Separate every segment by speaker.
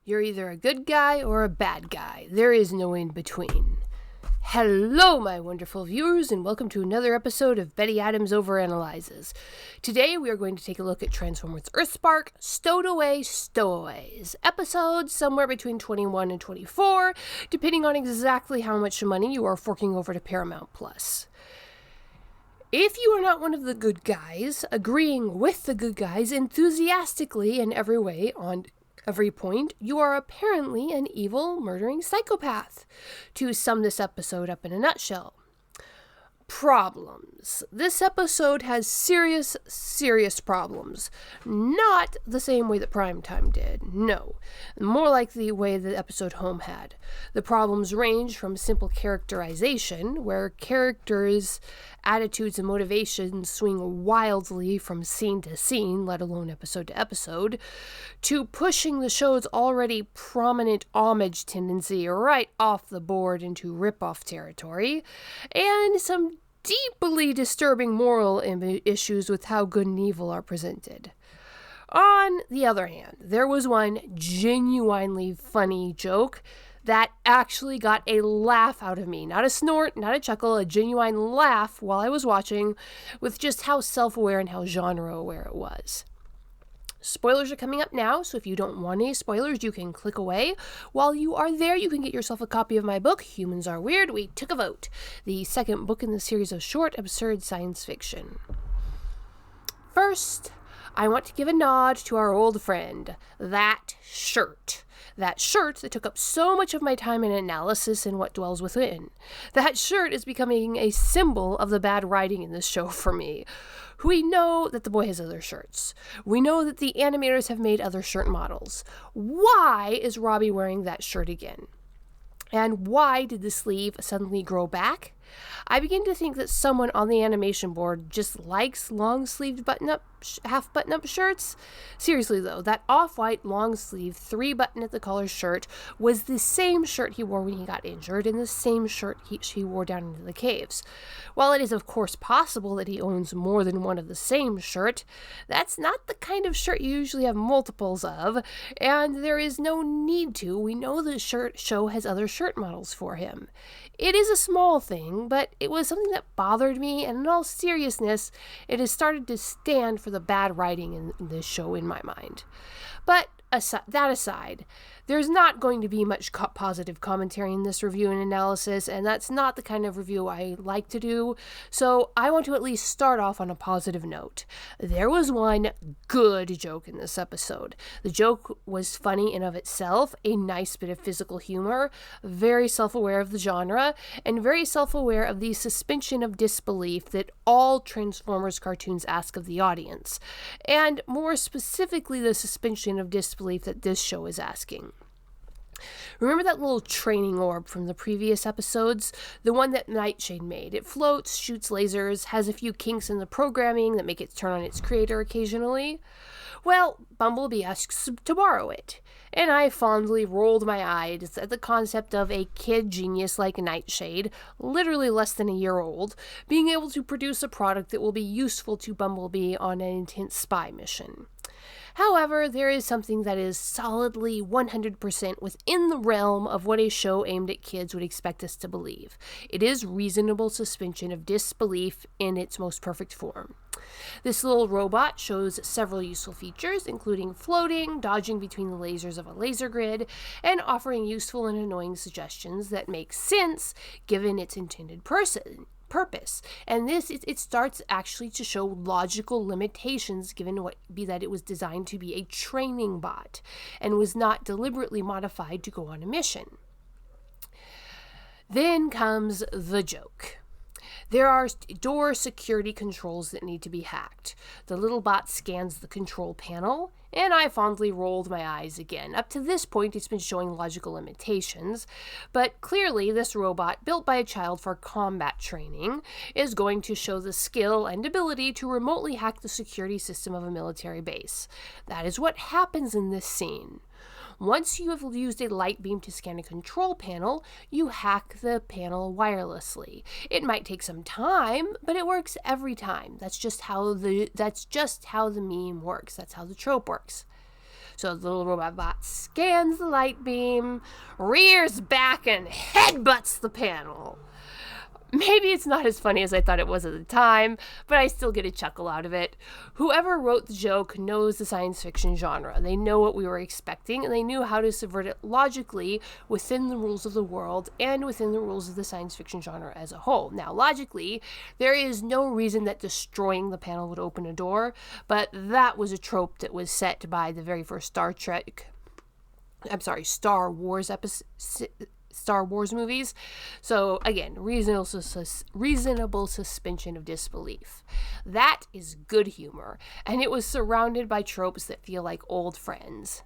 Speaker 1: You're either a good guy or a bad guy. There is no in between. Hello, my wonderful viewers, and welcome to another episode of Betty Adams Overanalyzes. Today, we are going to take a look at Transformers EarthSpark, Stowaways, episodes somewhere between 21 and 24, depending on exactly how much money you are forking over to Paramount+. If you are not one of the good guys, agreeing with the good guys enthusiastically in every way on every point, you are apparently an evil, murdering psychopath. To sum this episode up in a nutshell. Problems. This episode has serious problems. Not the same way that Primetime did. No. More like the way the episode Home had. The problems range from simple characterization, where characters' attitudes and motivations swing wildly from scene to scene, let alone episode to episode, to pushing the show's already prominent homage tendency right off the board into rip-off territory, and some deeply disturbing moral issues with how good and evil are presented. On the other hand, there was one genuinely funny joke that actually got a laugh out of me. Not a snort, not a chuckle, a genuine laugh while I was watching, with just how self-aware and how genre-aware it was. Spoilers are coming up now, so if you don't want any spoilers, you can click away. While you are there, you can get yourself a copy of my book, Humans Are Weird, We Took a Vote, the second book in the series of short, absurd science fiction. First, I want to give a nod to our old friend, that shirt. That shirt that took up so much of my time in analysis and what dwells within. That shirt is becoming a symbol of the bad writing in this show for me. We know that the boy has other shirts. We know that the animators have made other shirt models. Why is Robbie wearing that shirt again? And why did the sleeve suddenly grow back? I begin to think that someone on the animation board just likes long-sleeved half button-up shirts. Seriously though, that off-white long-sleeve 3-button at the collar shirt was the same shirt he wore when he got injured and the same shirt he wore down into the caves. While it is of course possible that he owns more than one of the same shirt, that's not the kind of shirt you usually have multiples of, and there is no need to. We know the show has other shirt models for him. It is a small thing, but it was something that bothered me, and in all seriousness, it has started to stand for the bad writing in this show in my mind. But that aside, there's not going to be much positive commentary in this review and analysis, and that's not the kind of review I like to do, so I want to at least start off on a positive note. There was one good joke in this episode. The joke was funny in of itself, a nice bit of physical humor, very self-aware of the genre, and very self-aware of the suspension of disbelief that all Transformers cartoons ask of the audience, and more specifically the suspension of disbelief that this show is asking. Remember that little training orb from the previous episodes? The one that Nightshade made. It floats, shoots lasers, has a few kinks in the programming that make it turn on its creator occasionally. Well, Bumblebee asks to borrow it, and I fondly rolled my eyes at the concept of a kid genius like Nightshade, literally less than a year old, being able to produce a product that will be useful to Bumblebee on an intense spy mission. However, there is something that is solidly 100% within the realm of what a show aimed at kids would expect us to believe. It is reasonable suspension of disbelief in its most perfect form. This little robot shows several useful features, including floating, dodging between the lasers of a laser grid, and offering useful and annoying suggestions that make sense given its intended purpose. And it starts actually to show logical limitations given that it was designed to be a training bot and was not deliberately modified to go on a mission. Then comes the joke. There are door security controls that need to be hacked. The little bot scans the control panel, and I fondly rolled my eyes again. Up to this point, it's been showing logical limitations, but clearly this robot, built by a child for combat training, is going to show the skill and ability to remotely hack the security system of a military base. That is what happens in this scene. Once you have used a light beam to scan a control panel, you hack the panel wirelessly. It might take some time, but it works every time. That's just how the meme works. That's how the trope works. So the little robot bot scans the light beam, rears back, and headbutts the panel. Maybe it's not as funny as I thought it was at the time, but I still get a chuckle out of it. Whoever wrote the joke knows the science fiction genre. They know what we were expecting, and they knew how to subvert it logically within the rules of the world and within the rules of the science fiction genre as a whole. Now, logically, there is no reason that destroying the panel would open a door, but that was a trope that was set by the very first Star Wars movies. So again, reasonable suspension of disbelief. That is good humor, and it was surrounded by tropes that feel like old friends.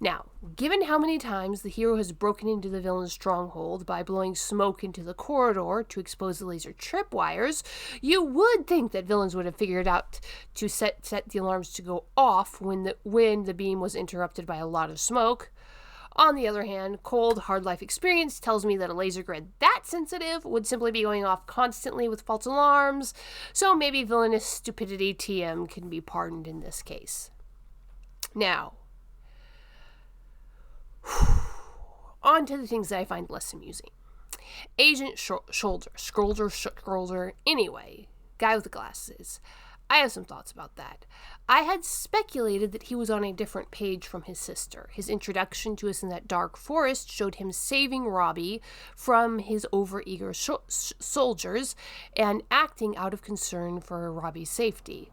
Speaker 1: Now, given how many times the hero has broken into the villain's stronghold by blowing smoke into the corridor to expose the laser tripwires, you would think that villains would have figured out to set the alarms to go off when the beam was interrupted by a lot of smoke. On the other hand, cold, hard life experience tells me that a laser grid that sensitive would simply be going off constantly with false alarms, so maybe villainous stupidity TM can be pardoned in this case. Now, on to the things that I find less amusing. Agent Scrolder, anyway, guy with the glasses. I have some thoughts about that. I had speculated that he was on a different page from his sister. His introduction to us in that dark forest showed him saving Robbie from his overeager soldiers and acting out of concern for Robbie's safety.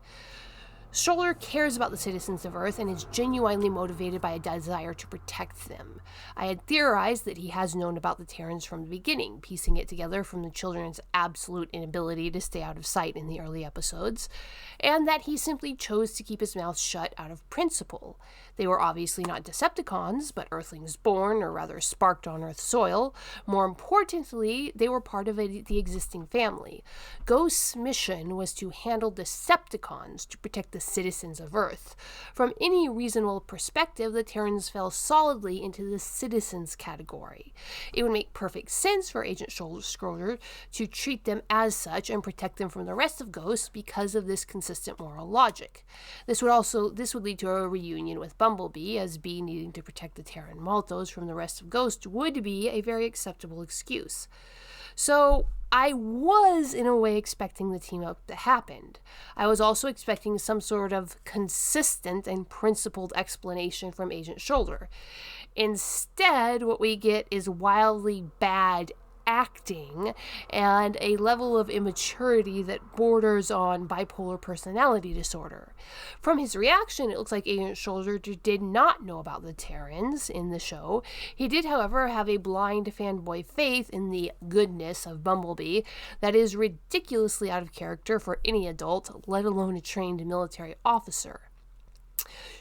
Speaker 1: Shoulder cares about the citizens of Earth and is genuinely motivated by a desire to protect them. I had theorized that he has known about the Terrans from the beginning, piecing it together from the children's absolute inability to stay out of sight in the early episodes, and that he simply chose to keep his mouth shut out of principle. They were obviously not Decepticons, but Earthlings born, or rather sparked on Earth soil. More importantly, they were part of the existing family. Ghost's mission was to handle Decepticons to protect the citizens of Earth. From any reasonable perspective, the Terrans fell solidly into the citizens category. It would make perfect sense for Agent Scroller to treat them as such and protect them from the rest of Ghost because of this consistent moral logic. This would lead to a reunion with Bumblebee, as Bee needing to protect the Terran Maltos from the rest of Ghost would be a very acceptable excuse. So I was, in a way, expecting the team-up that happened. I was also expecting some sort of consistent and principled explanation from Agent Shoulder. Instead, what we get is wildly bad acting and a level of immaturity that borders on bipolar personality disorder. From his reaction, it looks like Agent Shoulder did not know about the Terrans in the show. He did, however, have a blind fanboy faith in the goodness of Bumblebee that is ridiculously out of character for any adult, let alone a trained military officer.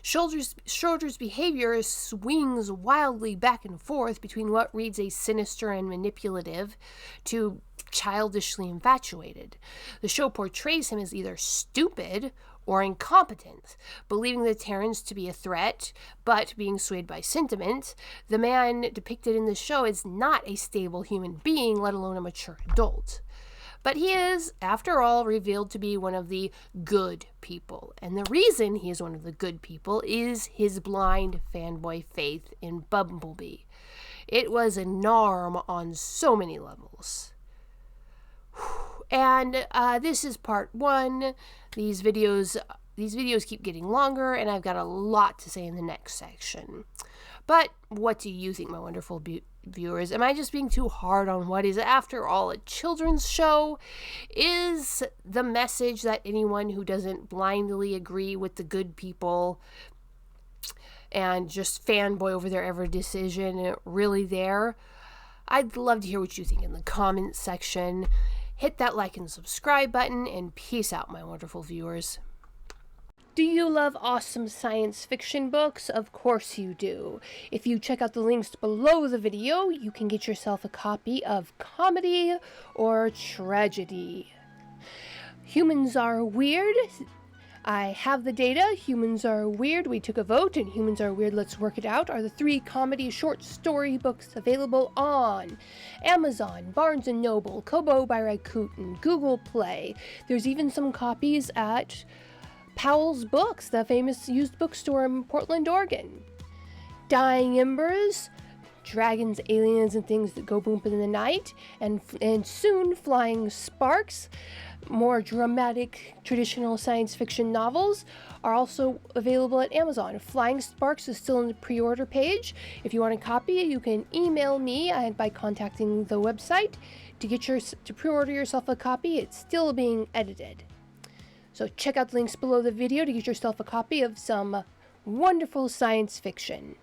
Speaker 1: Schroeder's behavior swings wildly back and forth between what reads as sinister and manipulative to childishly infatuated. The show portrays him as either stupid or incompetent, believing the Terrans to be a threat, but being swayed by sentiment. The man depicted in the show is not a stable human being, let alone a mature adult. But he is, after all, revealed to be one of the good people. And the reason he is one of the good people is his blind fanboy faith in Bumblebee. It was a narm on so many levels. And this is part 1. These videos keep getting longer, and I've got a lot to say in the next section. But what do you think, my wonderful viewers? Am I just being too hard on what is, after all, a children's show? Is the message that anyone who doesn't blindly agree with the good people and just fanboy over their every decision really there? I'd love to hear what you think in the comments section. Hit that like and subscribe button, and peace out, my wonderful viewers. Do you love awesome science fiction books? Of course you do. If you check out the links below the video, you can get yourself a copy of Comedy or Tragedy. Humans Are Weird. I have the data. Humans Are Weird. We took a vote, and Humans Are Weird, Let's Work It Out are the 3 comedy short story books available on Amazon, Barnes & Noble, Kobo by Rakuten, Google Play. There's even some copies at Powell's Books, the famous used bookstore in Portland, Oregon. Dying Embers, dragons, aliens, and things that go boom in the night, and soon Flying Sparks. More dramatic, traditional science fiction novels are also available at Amazon. Flying Sparks is still in the pre-order page. If you want a copy, you can email me by contacting the website to pre-order yourself a copy. It's still being edited. So check out the links below the video to get yourself a copy of some wonderful science fiction.